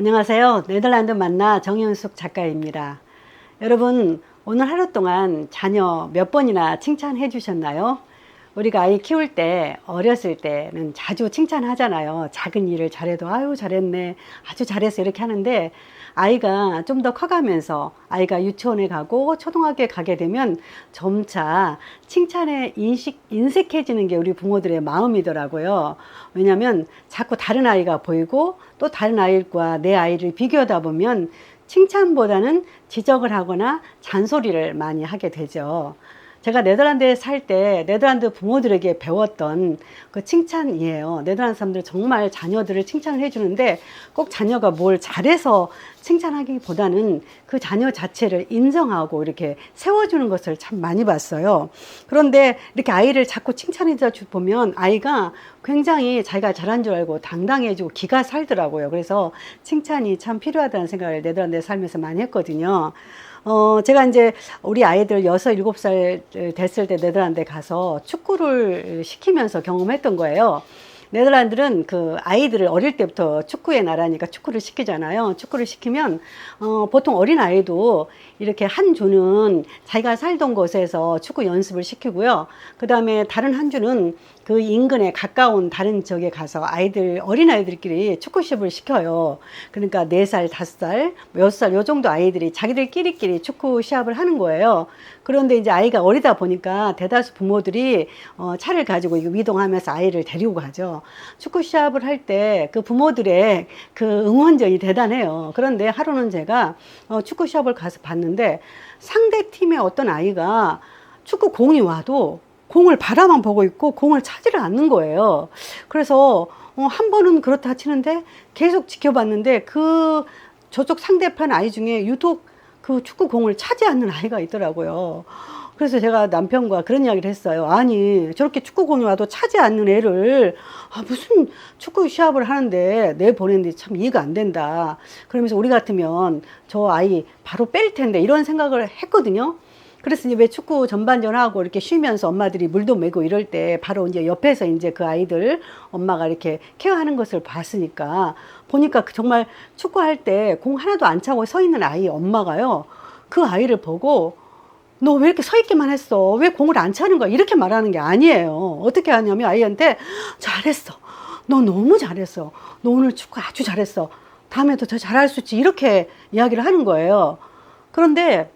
안녕하세요. 네덜란드 만나 정윤숙 작가입니다. 여러분, 오늘 하루 동안 자녀 몇 번이나 칭찬해 주셨나요? 우리가 아이 키울 때, 어렸을 때는 자주 칭찬하잖아요. 작은 일을 잘해도 아유 잘했네, 아주 잘했어 이렇게 하는데, 아이가 좀 더 커가면서 아이가 유치원에 가고 초등학교에 가게 되면 점차 칭찬에 인색해지는 게 우리 부모들의 마음이더라고요. 왜냐하면 자꾸 다른 아이가 보이고 또 다른 아이과 내 아이를 비교하다 보면 칭찬보다는 지적을 하거나 잔소리를 많이 하게 되죠. 제가 네덜란드에 살 때 네덜란드 부모들에게 배웠던 그 칭찬이에요. 네덜란드 사람들 정말 자녀들을 칭찬을 해주는데 꼭 자녀가 뭘 잘해서 칭찬하기보다는 그 자녀 자체를 인정하고 이렇게 세워주는 것을 참 많이 봤어요. 그런데 이렇게 아이를 자꾸 칭찬해 보면 아이가 굉장히 자기가 잘한 줄 알고 당당해지고 기가 살더라고요. 그래서 칭찬이 참 필요하다는 생각을 네덜란드에 살면서 많이 했거든요. 제가 이제 우리 아이들 6, 7살 됐을 때 네덜란드에 가서 축구를 시키면서 경험했던 거예요. 네덜란드는 그 아이들을 어릴 때부터 축구의 나라니까 축구를 시키잖아요. 축구를 시키면 보통 어린 아이도 이렇게 한 주는 자기가 살던 곳에서 축구 연습을 시키고요. 그 다음에 다른 한 주는 그 인근에 가까운 다른 지역에 가서 어린 아이들끼리 축구 시합을 시켜요. 그러니까 4살, 5살, 6살 요 정도 아이들이 자기들끼리 축구 시합을 하는 거예요. 그런데 이제 아이가 어리다 보니까 대다수 부모들이 차를 가지고 이동하면서 아이를 데리고 가죠. 축구 시합을 할 때 그 부모들의 그 응원전이 대단해요. 그런데 하루는 제가 축구 시합을 가서 봤는데 상대 팀의 어떤 아이가 축구 공이 와도 공을 바라만 보고 있고 공을 차지를 않는 거예요. 그래서 한 번은 그렇다 치는데 계속 지켜봤는데 저쪽 상대편 아이 중에 유독 그 축구 공을 차지 않는 아이가 있더라고요. 그래서 제가 남편과 그런 이야기를 했어요. 아니, 저렇게 축구공이 와도 차지 않는 애를 무슨 축구 시합을 하는데 내보내는데 참 이해가 안 된다. 그러면서 우리 같으면 저 아이 바로 뺄 텐데 이런 생각을 했거든요. 그래서 이제 왜 축구 전반전하고 이렇게 쉬면서 엄마들이 물도 메고 이럴 때 바로 이제 옆에서 이제 그 아이들 엄마가 이렇게 케어하는 것을 봤으니까 보니까 정말 축구할 때 공 하나도 안 차고 서 있는 아이 엄마가요. 그 아이를 보고 너 왜 이렇게 서 있기만 했어? 왜 공을 안 차는 거야? 이렇게 말하는 게 아니에요. 어떻게 하냐면 아이한테 잘했어. 너 너무 잘했어. 너 오늘 축구 아주 잘했어. 다음에도 더 잘할 수 있지. 이렇게 이야기를 하는 거예요. 그런데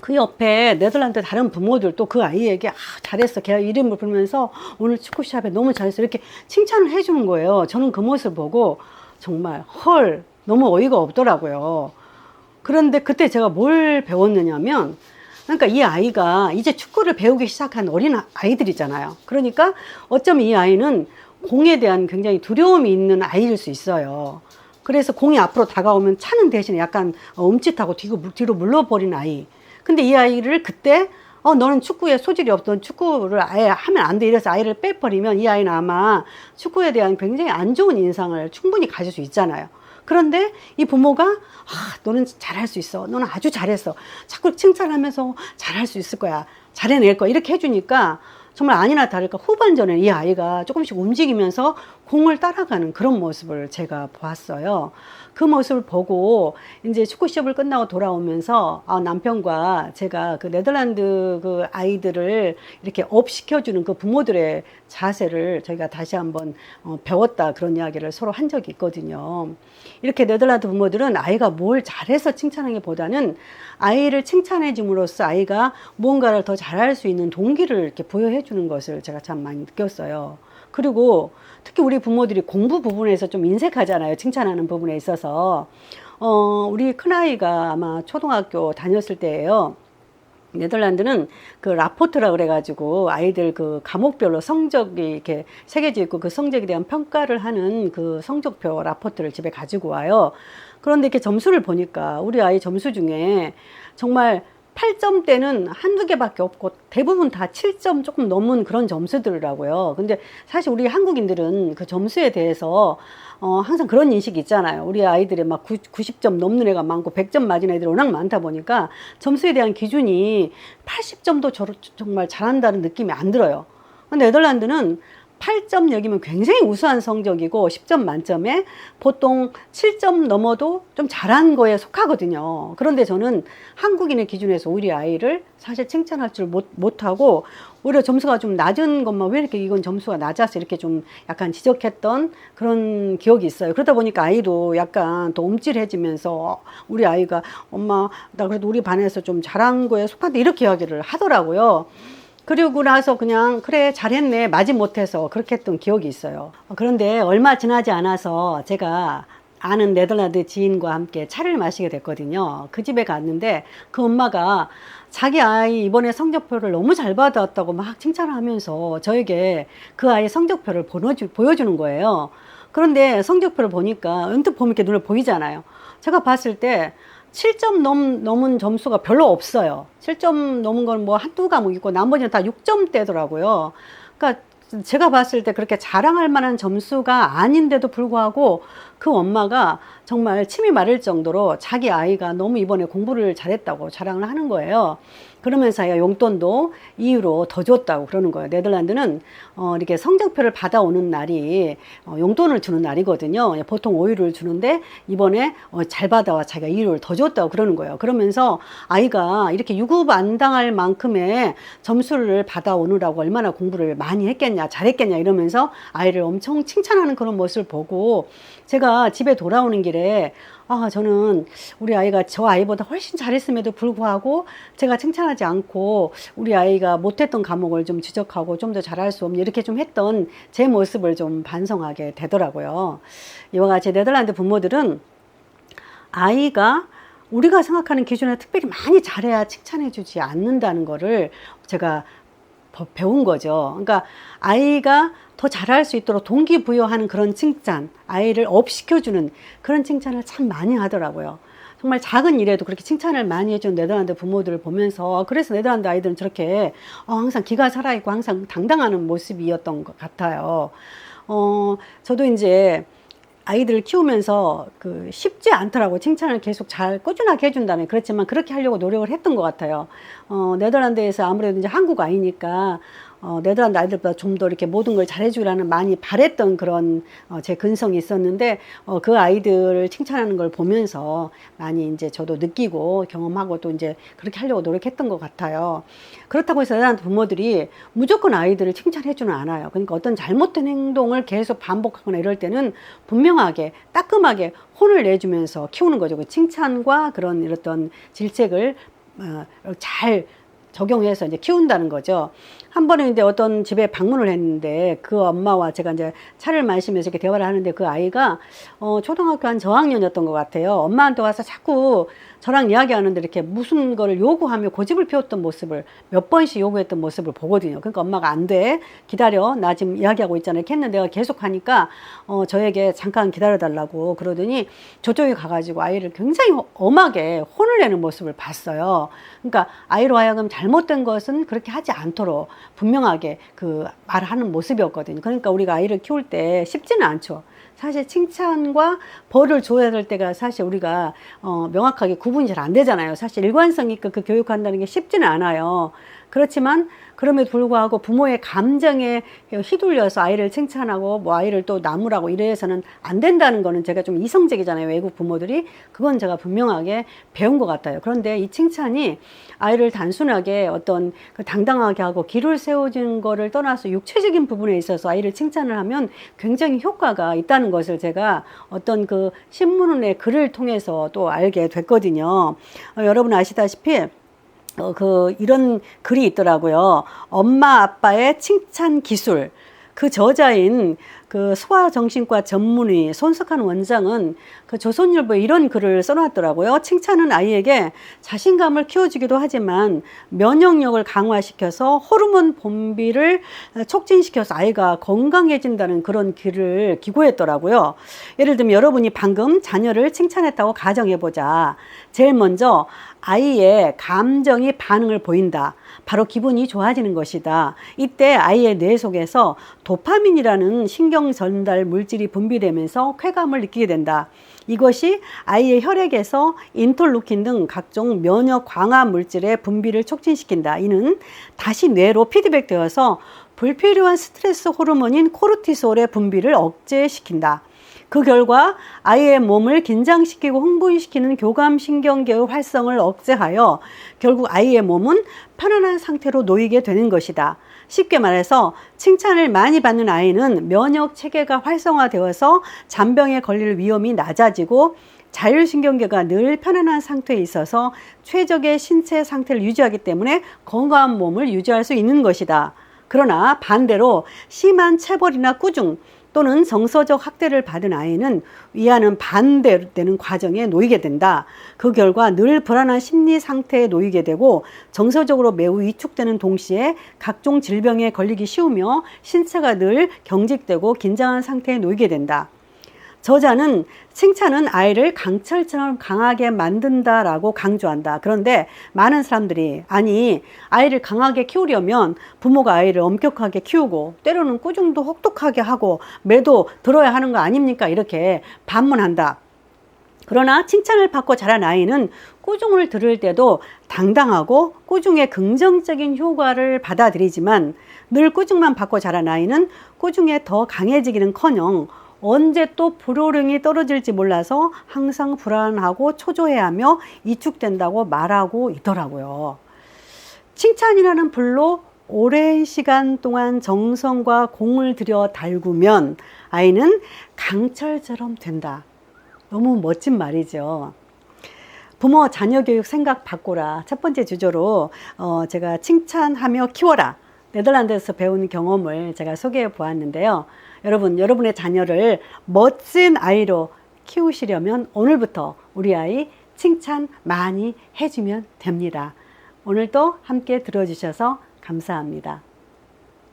그 옆에 네덜란드 다른 부모들도 그 아이에게 잘했어. 걔 이름을 부르면서 오늘 축구 시합에 너무 잘했어. 이렇게 칭찬을 해주는 거예요. 저는 그 모습을 보고 정말 헐 너무 어이가 없더라고요. 그런데 그때 제가 뭘 배웠느냐면 그러니까 이 아이가 이제 축구를 배우기 시작한 어린 아이들이잖아요. 그러니까 어쩌면 이 아이는 공에 대한 굉장히 두려움이 있는 아이일 수 있어요. 그래서 공이 앞으로 다가오면 차는 대신에 약간 움찔하고 뒤로 물러버린 아이. 근데 이 아이를 그때 너는 축구에 소질이 없던 축구를 아예 하면 안 돼 이래서 아이를 빼버리면 이 아이는 아마 축구에 대한 굉장히 안 좋은 인상을 충분히 가질 수 있잖아요. 그런데 이 부모가 너는 잘할 수 있어. 너는 아주 잘했어. 자꾸 칭찬하면서 잘할 수 있을 거야. 잘해낼 거야. 이렇게 해주니까 정말 아니나 다를까 후반전에 이 아이가 조금씩 움직이면서 공을 따라가는 그런 모습을 제가 보았어요. 그 모습을 보고 이제 축구 시합을 끝나고 돌아오면서 남편과 제가 그 네덜란드 그 아이들을 이렇게 업 시켜주는 그 부모들의 자세를 저희가 다시 한번 배웠다 그런 이야기를 서로 한 적이 있거든요. 이렇게 네덜란드 부모들은 아이가 뭘 잘해서 칭찬하기보다는 아이를 칭찬해 줌으로써 아이가 무언가를 더 잘할 수 있는 동기를 이렇게 부여해 주는 것을 제가 참 많이 느꼈어요. 그리고 특히 우리 부모들이 공부 부분에서 좀 인색하잖아요. 칭찬하는 부분에 있어서. 우리 큰아이가 아마 초등학교 다녔을 때예요. 네덜란드는 그 라포트라 그래가지고 아이들 그 과목별로 성적이 이렇게 새겨져 있고 그 성적에 대한 평가를 하는 그 성적표 라포트를 집에 가지고 와요. 그런데 이렇게 점수를 보니까 우리 아이 점수 중에 정말 8점대는 한두 개밖에 없고 대부분 다 7점 조금 넘은 그런 점수들이라고요. 근데 사실 우리 한국인들은 그 점수에 대해서 항상 그런 인식이 있잖아요. 우리 아이들이 막 90점 넘는 애가 많고 100점 맞은 애들이 워낙 많다 보니까 점수에 대한 기준이 80점도 정말 잘한다는 느낌이 안 들어요. 근데 네덜란드는 8점 여기면 굉장히 우수한 성적이고 10점 만점에 보통 7점 넘어도 좀 잘한 거에 속하거든요. 그런데 저는 한국인의 기준에서 우리 아이를 사실 칭찬할 줄 못하고 오히려 점수가 좀 낮은 것만 왜 이렇게 이건 점수가 낮아서 이렇게 좀 약간 지적했던 그런 기억이 있어요. 그러다 보니까 아이도 약간 더 움찔해지면서 우리 아이가 엄마 나 그래도 우리 반에서 좀 잘한 거에 속한데 이렇게 이야기를 하더라고요. 그리고 나서 그냥 그래 잘했네 마지 못해서 그렇게 했던 기억이 있어요. 그런데 얼마 지나지 않아서 제가 아는 네덜란드 지인과 함께 차를 마시게 됐거든요. 그 집에 갔는데 그 엄마가 자기 아이 이번에 성적표를 너무 잘 받았다고 막 칭찬을 하면서 저에게 그 아이 성적표를 보여주는 거예요. 그런데 성적표를 보니까 언뜻 보면 이렇게 눈에 보이잖아요. 제가 봤을 때 7점 넘은 점수가 별로 없어요. 7점 넘은 건 뭐 한두 과목 있고 나머지는 다 6점대더라고요. 그러니까 제가 봤을 때 그렇게 자랑할 만한 점수가 아닌데도 불구하고 그 엄마가 정말 침이 마를 정도로 자기 아이가 너무 이번에 공부를 잘했다고 자랑을 하는 거예요. 그러면서 용돈도 이유로 더 줬다고 그러는 거예요. 네덜란드는 이렇게 성적표를 받아오는 날이 용돈을 주는 날이거든요. 보통 5유로를 주는데 이번에 잘 받아와 자기가 2유로를 더 줬다고 그러는 거예요. 그러면서 아이가 이렇게 유급 안 당할 만큼의 점수를 받아오느라고 얼마나 공부를 많이 했겠냐 잘했겠냐 이러면서 아이를 엄청 칭찬하는 그런 모습을 보고 제가 집에 돌아오는 길에 저는 우리 아이가 저 아이보다 훨씬 잘했음에도 불구하고 제가 칭찬하지 않고 우리 아이가 못했던 과목을 좀 지적하고 좀 더 잘할 수 없니 이렇게 좀 했던 제 모습을 좀 반성하게 되더라고요. 이와 같이 네덜란드 부모들은 아이가 우리가 생각하는 기준에 특별히 많이 잘해야 칭찬해 주지 않는다는 거를 제가 배운 거죠. 그러니까 아이가 더 잘할 수 있도록 동기부여하는 그런 칭찬, 아이를 업시켜주는 그런 칭찬을 참 많이 하더라고요. 정말 작은 일에도 그렇게 칭찬을 많이 해준 네덜란드 부모들을 보면서 그래서 네덜란드 아이들은 저렇게 항상 기가 살아있고 항상 당당하는 모습이었던 것 같아요. 저도 이제 아이들을 키우면서 쉽지 않더라고요. 칭찬을 계속 잘 꾸준하게 해준다면. 그렇지만 그렇게 하려고 노력을 했던 것 같아요. 네덜란드에서 아무래도 이제 한국 아이니까 네덜란드 아이들보다 좀 더 이렇게 모든 걸 잘해주라는 많이 바랬던 그런 제 근성이 있었는데 그 아이들을 칭찬하는 걸 보면서 많이 이제 저도 느끼고 경험하고 또 이제 그렇게 하려고 노력했던 것 같아요. 그렇다고 해서 네덜란드 부모들이 무조건 아이들을 칭찬해주는 않아요. 그러니까 어떤 잘못된 행동을 계속 반복하거나 이럴 때는 분명하게 따끔하게 혼을 내주면서 키우는 거죠. 그 칭찬과 그런 이런 질책을 잘 적용해서 이제 키운다는 거죠. 한 번에 이제 어떤 집에 방문을 했는데 그 엄마와 제가 이제 차를 마시면서 이렇게 대화를 하는데 그 아이가 초등학교 한 저학년이었던 것 같아요. 엄마한테 와서 자꾸 저랑 이야기하는데 이렇게 무슨 거를 요구하며 고집을 피웠던 모습을 몇 번씩 요구했던 모습을 보거든요. 그러니까 엄마가 안 돼. 기다려. 나 지금 이야기하고 있잖아. 이렇게 했는데 내가 계속 하니까 저에게 잠깐 기다려달라고 그러더니 저쪽에 가가지고 아이를 굉장히 엄하게 혼을 내는 모습을 봤어요. 그러니까 아이로 하여금 잘못된 것은 그렇게 하지 않도록 분명하게 말하는 모습이었거든요. 그러니까 우리가 아이를 키울 때 쉽지는 않죠. 사실 칭찬과 벌을 줘야 될 때가 사실 우리가 명확하게 구분이 잘 안 되잖아요. 사실 일관성 있게 교육한다는 게 쉽지는 않아요. 그렇지만 그럼에도 불구하고 부모의 감정에 휘둘려서 아이를 칭찬하고 뭐 아이를 또 나무라고 이래서는 안 된다는 거는 제가 좀 이성적이잖아요. 외국 부모들이. 그건 제가 분명하게 배운 것 같아요. 그런데 이 칭찬이 아이를 단순하게 어떤 당당하게 하고 기를 세워주는 거를 떠나서 육체적인 부분에 있어서 아이를 칭찬을 하면 굉장히 효과가 있다는 것을 제가 어떤 신문의 글을 통해서 또 알게 됐거든요. 여러분 아시다시피 이런 글이 있더라고요. 엄마 아빠의 칭찬 기술. 그 저자인 소아정신과 전문의 손석한 원장은 조선일보에 이런 글을 써놨더라고요. 칭찬은 아이에게 자신감을 키워주기도 하지만 면역력을 강화시켜서 호르몬 분비를 촉진시켜서 아이가 건강해진다는 그런 글을 기고했더라고요. 예를 들면 여러분이 방금 자녀를 칭찬했다고 가정해보자. 제일 먼저 아이의 감정이 반응을 보인다. 바로 기분이 좋아지는 것이다. 이때 아이의 뇌 속에서 도파민이라는 신경 전달 물질이 분비되면서 쾌감을 느끼게 된다. 이것이 아이의 혈액에서 인터루킨 등 각종 면역 강화 물질의 분비를 촉진시킨다. 이는 다시 뇌로 피드백되어서 불필요한 스트레스 호르몬인 코르티솔의 분비를 억제시킨다. 그 결과 아이의 몸을 긴장시키고 흥분시키는 교감신경계의 활성을 억제하여 결국 아이의 몸은 편안한 상태로 놓이게 되는 것이다. 쉽게 말해서 칭찬을 많이 받는 아이는 면역 체계가 활성화되어서 잔병에 걸릴 위험이 낮아지고 자율신경계가 늘 편안한 상태에 있어서 최적의 신체 상태를 유지하기 때문에 건강한 몸을 유지할 수 있는 것이다. 그러나 반대로 심한 체벌이나 꾸중 또는 정서적 학대를 받은 아이는 이와는 반대되는 과정에 놓이게 된다. 그 결과 늘 불안한 심리 상태에 놓이게 되고 정서적으로 매우 위축되는 동시에 각종 질병에 걸리기 쉬우며 신체가 늘 경직되고 긴장한 상태에 놓이게 된다. 저자는 칭찬은 아이를 강철처럼 강하게 만든다라고 강조한다. 그런데 많은 사람들이 아니 아이를 강하게 키우려면 부모가 아이를 엄격하게 키우고 때로는 꾸중도 혹독하게 하고 매도 들어야 하는 거 아닙니까? 이렇게 반문한다. 그러나 칭찬을 받고 자란 아이는 꾸중을 들을 때도 당당하고 꾸중의 긍정적인 효과를 받아들이지만 늘 꾸중만 받고 자란 아이는 꾸중에 더 강해지기는커녕 언제 또 불호령이 떨어질지 몰라서 항상 불안하고 초조해하며 위축된다고 말하고 있더라고요. 칭찬이라는 불로 오랜 시간 동안 정성과 공을 들여 달구면 아이는 강철처럼 된다. 너무 멋진 말이죠. 부모 자녀 교육 생각 바꾸라. 첫 번째 주제로 제가 칭찬하며 키워라. 네덜란드에서 배운 경험을 제가 소개해 보았는데요. 여러분의 자녀를 멋진 아이로 키우시려면 오늘부터 우리 아이 칭찬 많이 해주면 됩니다. 오늘도 함께 들어주셔서 감사합니다.